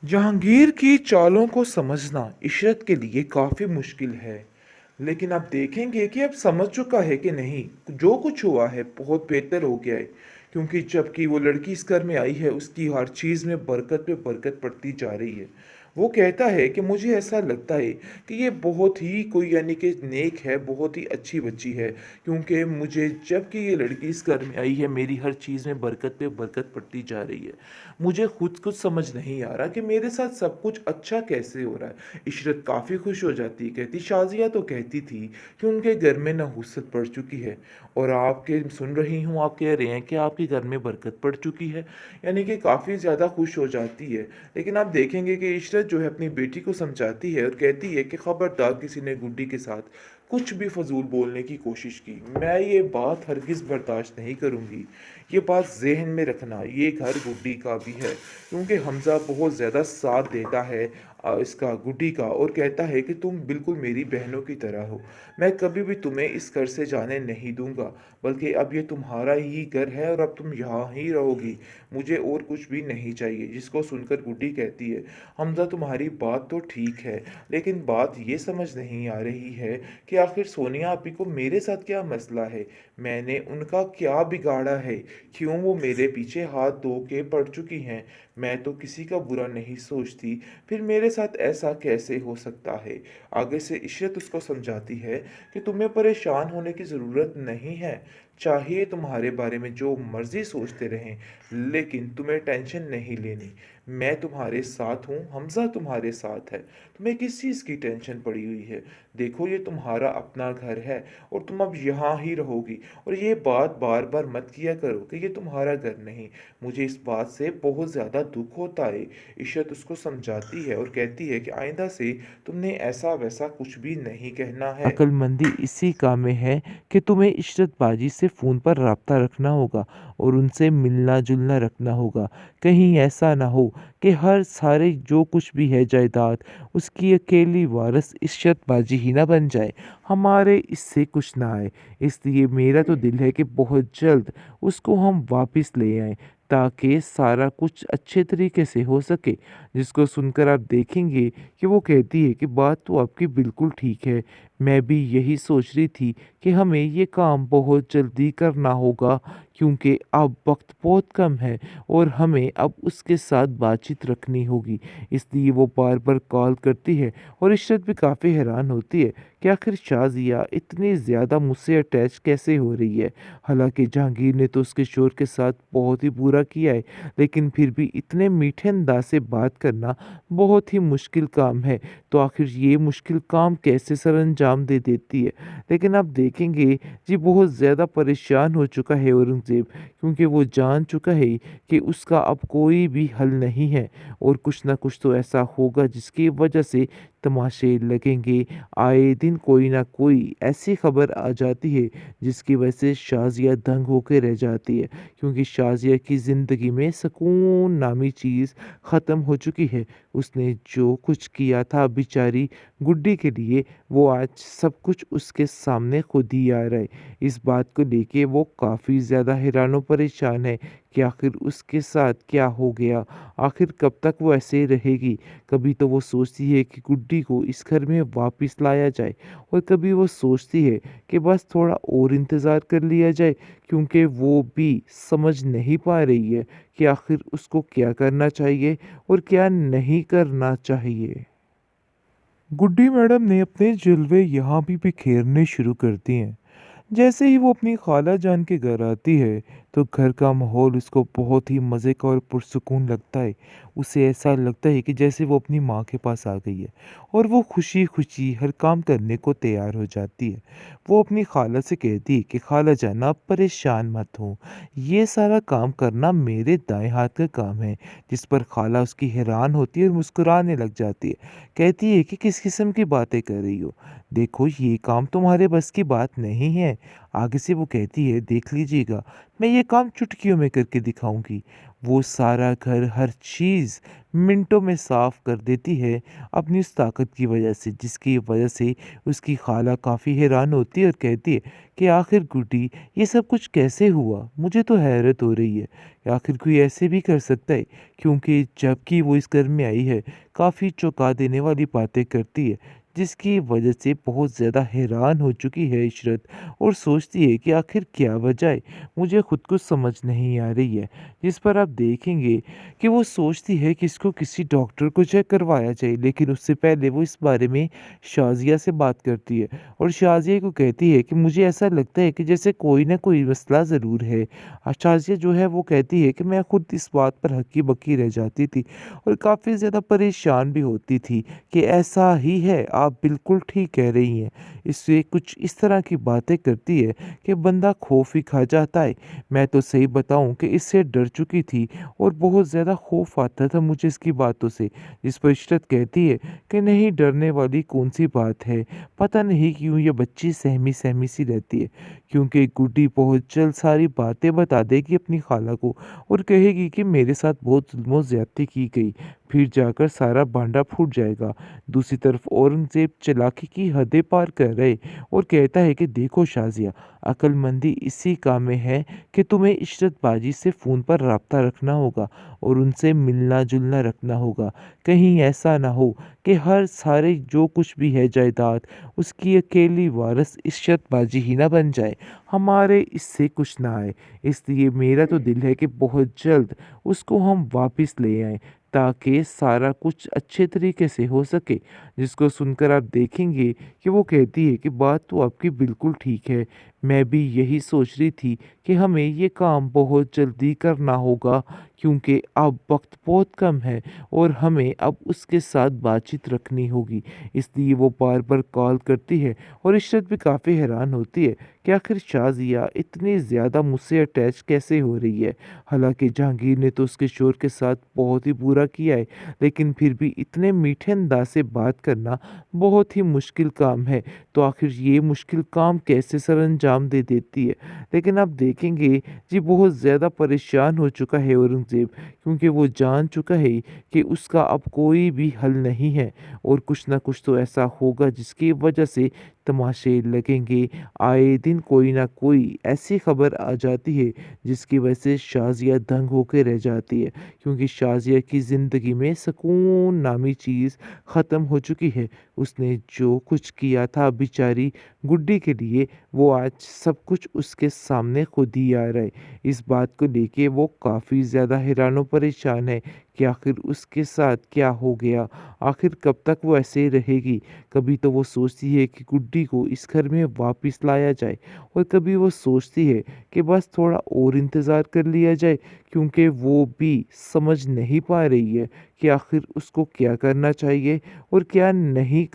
जहांगीर की चालों को समझना इशरत के लिए काफ़ी मुश्किल है। लेकिन आप देखेंगे कि अब समझ चुका है कि नहीं, जो कुछ हुआ है बहुत बेहतर हो गया है। क्योंकि जबकि वो लड़की इस घर में आई है, उसकी हर चीज़ में बरकत पे बरकत पड़ती जा रही है। वो कहता है कि मुझे ऐसा लगता है कि ये बहुत ही कोई यानी कि नेक है, बहुत ही अच्छी बच्ची है। क्योंकि मुझे जबकि ये लड़की इस घर में आई है, मेरी हर चीज़ में बरकत पे बरकत पड़ती जा रही है। मुझे खुद कुछ समझ नहीं आ रहा कि मेरे साथ सब कुछ अच्छा कैसे हो रहा है। इशरत काफ़ी खुश हो जाती, कहती शाजिया तो कहती थी कि उनके घर में नहुसत पड़ चुकी है। और आपके सुन रही हूँ, आप कह रहे हैं कि आपके घर में बरकत पड़ चुकी है, यानी कि काफ़ी ज़्यादा खुश हो जाती है। लेकिन आप देखेंगे कि इशरत जो है अपनी बेटी को समझाती है और कहती है कि खबरदार किसी ने गुड्डी के साथ कुछ भी फजूल बोलने की कोशिश की, मैं ये बात हरगिज़ बर्दाश्त नहीं करूँगी। ये बात ज़हन में रखना, ये घर गुड्डी का भी है। क्योंकि हमज़ा बहुत ज़्यादा साथ देता है इसका गुड्डी का, और कहता है कि तुम बिल्कुल मेरी बहनों की तरह हो। मैं कभी भी तुम्हें इस घर से जाने नहीं दूंगा, बल्कि अब ये तुम्हारा ही घर है और अब तुम यहाँ ही रहोगी। मुझे और कुछ भी नहीं चाहिए। जिसको सुनकर गुड्डी कहती है, हमज़ा तुम्हारी बात तो ठीक है, लेकिन बात ये समझ नहीं आ रही है कि आखिर सोनिया आपी को मेरे साथ क्या मसला है। मैंने उनका क्या बिगाड़ा है, क्यों वो मेरे पीछे हाथ धो के पड़ चुकी हैं। मैं तो किसी का बुरा नहीं सोचती, फिर मेरे साथ ऐसा कैसे हो सकता है। आगे से इशरत उसको समझाती है कि तुम्हें परेशान होने की ज़रूरत नहीं है। चाहिए तुम्हारे बारे में जो मर्जी सोचते रहें, लेकिन तुम्हें टेंशन नहीं लेनी। मैं तुम्हारे साथ हूँ, हमजा तुम्हारे साथ है। तुम्हें किस चीज़ की टेंशन पड़ी हुई है। देखो, ये तुम्हारा अपना घर है और तुम अब यहाँ ही रहोगी। और ये बात बार बार मत किया करो कि ये तुम्हारा घर नहीं। मुझे इस बात से बहुत ज़्यादा दुख होता है। इशरत उसको समझाती है और कहती है कि आइंदा से तुमने ऐसा वैसा कुछ भी नहीं कहना है। अक्लमंदी इसी काम में है कि तुम्हें इशरत बाजी से फ़ोन पर राब्ता रखना होगा और उनसे मिलना जुलना रखना होगा। कहीं ऐसा ना हो कि हर सारे जो कुछ भी है जायदाद उसकी अकेली वारिस इशरत बाजी ही ना बन जाए, हमारे इससे कुछ ना आए। इसलिए मेरा तो दिल है कि बहुत जल्द उसको हम वापस ले आएं, ताकि सारा कुछ अच्छे तरीके से हो सके। जिसको सुनकर आप देखेंगे कि वो कहती है कि बात तो आपकी बिल्कुल ठीक है। मैं भी यही सोच रही थी कि हमें ये काम बहुत जल्दी करना होगा, क्योंकि अब वक्त बहुत कम है और हमें अब उसके साथ बातचीत रखनी होगी। इसलिए वो बार बार कॉल करती है और इशरत भी काफ़ी हैरान होती है कि आखिर शाजिया इतनी ज़्यादा मुझसे अटैच कैसे हो रही है। हालांकि जहांगीर ने तो उसके शोर के साथ बहुत ही बुरा किया है, लेकिन फिर भी इतने मीठे अंदाज से बात करना बहुत ही मुश्किल काम है। तो आखिर ये मुश्किल काम कैसे सरअंजाम दे देती है। लेकिन आप देखेंगे जी बहुत ज़्यादा परेशान हो चुका है औरंगज़ेब, क्योंकि वो जान चुका है कि उसका अब कोई भी हल नहीं है और कुछ ना कुछ तो ऐसा होगा जिसकी वजह से तमाशे लगेंगे। आए दिन कोई ना कोई ऐसी खबर आ जाती है जिसकी वजह से शाज़िया दंग होकर रह जाती है, क्योंकि शाज़िया की ज़िंदगी में सुकून नामी चीज़ ख़त्म हो चुकी है। उसने जो कुछ किया था बेचारी गुड्डी के लिए, वो आज सब कुछ उसके सामने खुद ही आ रहा है। इस बात को लेके वो काफ़ी ज़्यादा हैरान और परेशान है कि आखिर उसके साथ क्या हो गया, आखिर कब तक वो ऐसे रहेगी। कभी तो वो सोचती है कि गुड्डी को इस घर में वापस लाया जाए, और कभी वो सोचती है कि बस थोड़ा और इंतज़ार कर लिया जाए, क्योंकि वो भी समझ नहीं पा रही है कि आखिर उसको क्या करना चाहिए और क्या नहीं करना चाहिए। गुड्डी मैडम ने अपने जलवे यहाँ भी बिखेरने शुरू कर दिए हैं। जैसे ही वो अपनी खाला जान के घर आती है, तो घर का माहौल उसको बहुत ही मज़े का और पुरसुकून लगता है। उसे ऐसा लगता है कि जैसे वो अपनी माँ के पास आ गई है, और वो खुशी खुशी हर काम करने को तैयार हो जाती है। वो अपनी खाला से कहती है कि खाला जान आप परेशान मत हो, ये सारा काम करना मेरे दाएं हाथ का काम है। जिस पर खाला उसकी हैरान होती है और मुस्कुराने लग जाती है। कहती है कि किस किस्म की बातें कर रही हो। देखो, ये काम तुम्हारे बस की बात नहीं है। आगे से वो कहती है, देख लीजिएगा, मैं ये काम चुटकियों में करके दिखाऊंगी। वो सारा घर, हर चीज़ मिनटों में साफ कर देती है अपनी उस ताकत की वजह से, जिसकी वजह से उसकी खाला काफ़ी हैरान होती है और कहती है कि आखिर गुड्डी, ये सब कुछ कैसे हुआ? मुझे तो हैरत हो रही है कि आखिर कोई ऐसे भी कर सकता है, क्योंकि जबकि वो इस घर में आई है, काफ़ी चौंका देने वाली बातें करती है, जिसकी वजह से बहुत ज़्यादा हैरान हो चुकी है इशरत और सोचती है कि आखिर क्या वजह है, मुझे खुद को समझ नहीं आ रही है। जिस पर आप देखेंगे कि वो सोचती है कि इसको किसी डॉक्टर को चेक करवाया जाए, लेकिन उससे पहले वो इस बारे में शाज़िया से बात करती है और शाज़िया को कहती है कि मुझे ऐसा लगता है कि जैसे कोई ना कोई मसला ज़रूर है। शाज़िया जो है वो कहती है कि मैं खुद इस बात पर हक्की-बक्की रह जाती थी और काफ़ी ज़्यादा परेशान भी होती थी कि ऐसा ही है, आप बिल्कुल ठीक कह रही हैं। इससे कुछ इस तरह की बातें करती है कि बंदा खौफ ही खा जाता है। मैं तो सही बताऊँ कि इससे डर चुकी थी और बहुत ज़्यादा खौफ आता था मुझे इसकी बातों से। जिस पर इशरत कहती है कि नहीं, डरने वाली कौन-सी बात है, पता नहीं क्यों ये बच्ची सहमी-सहमी सी रहती है, क्योंकि गुड्डी बहुत जल्द सारी बातें बता देगी अपनी खाला को और कहेगी कि मेरे साथ बहुत ज़ुल्म और ज़्यादती की गई, फिर जाकर सारा भांडा फूट जाएगा। दूसरी तरफ औरंगज़ेब चालाकी की हदें पार कर रहे और कहता है कि देखो शाज़िया, अक्लमंदी इसी काम में है कि तुम्हें इशरत बाजी से फ़ोन पर राब्ता रखना होगा और उनसे मिलना-जुलना रखना होगा। कहीं ऐसा ना हो कि हर सारे जो कुछ भी है जायदाद, उसकी अकेली वारिस इशरत बाजी ही ना बन जाए। हमारे इससे कुछ ना आए। इसलिए मेरा तो दिल है कि बहुत जल्द उसको हम वापस ले आएँ, ताकि सारा कुछ अच्छे तरीके से हो सके। जिसको सुनकर आप देखेंगे कि वो कहती है कि बात तो आपकी बिल्कुल ठीक है। मैं भी यही सोच रही थी कि हमें ये काम बहुत जल्दी करना होगा, क्योंकि अब वक़्त बहुत कम है और हमें अब उसके साथ बातचीत रखनी होगी। इसलिए वो बार-बार कॉल करती है और इशरत भी काफ़ी हैरान होती है कि आखिर शाज़िया इतनी ज़्यादा मुझसे अटैच कैसे हो रही है। हालाँकि जहांगीर ने तो उसके शोहर के साथ बहुत ही बुरा किया है, लेकिन फिर भी इतने मीठे अंदाज़ से बात करना बहुत ही मुश्किल काम है। तो आखिर ये मुश्किल काम कैसे सरअंजाम दे देती है। लेकिन आप देखेंगे जी, बहुत ज़्यादा परेशान हो चुका है औरंगज़ेब, क्योंकि वो जान चुका है कि उसका अब कोई भी हल नहीं है और कुछ ना कुछ तो ऐसा होगा जिसकी वजह से तमाशे लगेंगे। आए दिन कोई ना कोई ऐसी खबर आ जाती है जिसकी वजह से शाज़िया दंग होके रह जाती है, क्योंकि शाज़िया की ज़िंदगी में सुकून नामी चीज़ ख़त्म हो चुकी है। उसने जो कुछ किया था बेचारी गुड्डी के लिए, वो आज सब कुछ उसके सामने खुद ही आ रहा है। इस बात को लेके वो काफ़ी ज़्यादा हैरान और परेशान है कि आखिर उसके साथ क्या हो गया? आखिर कब तक वो ऐसे ही रहेगी? कभी तो वो सोचती है कि गुड्डी को इस घर में वापस लाया जाए और कभी वो सोचती है कि बस थोड़ा और इंतज़ार कर लिया जाए, क्योंकि वो भी समझ नहीं पा रही है कि आखिर उसको क्या करना चाहिए और क्या नहीं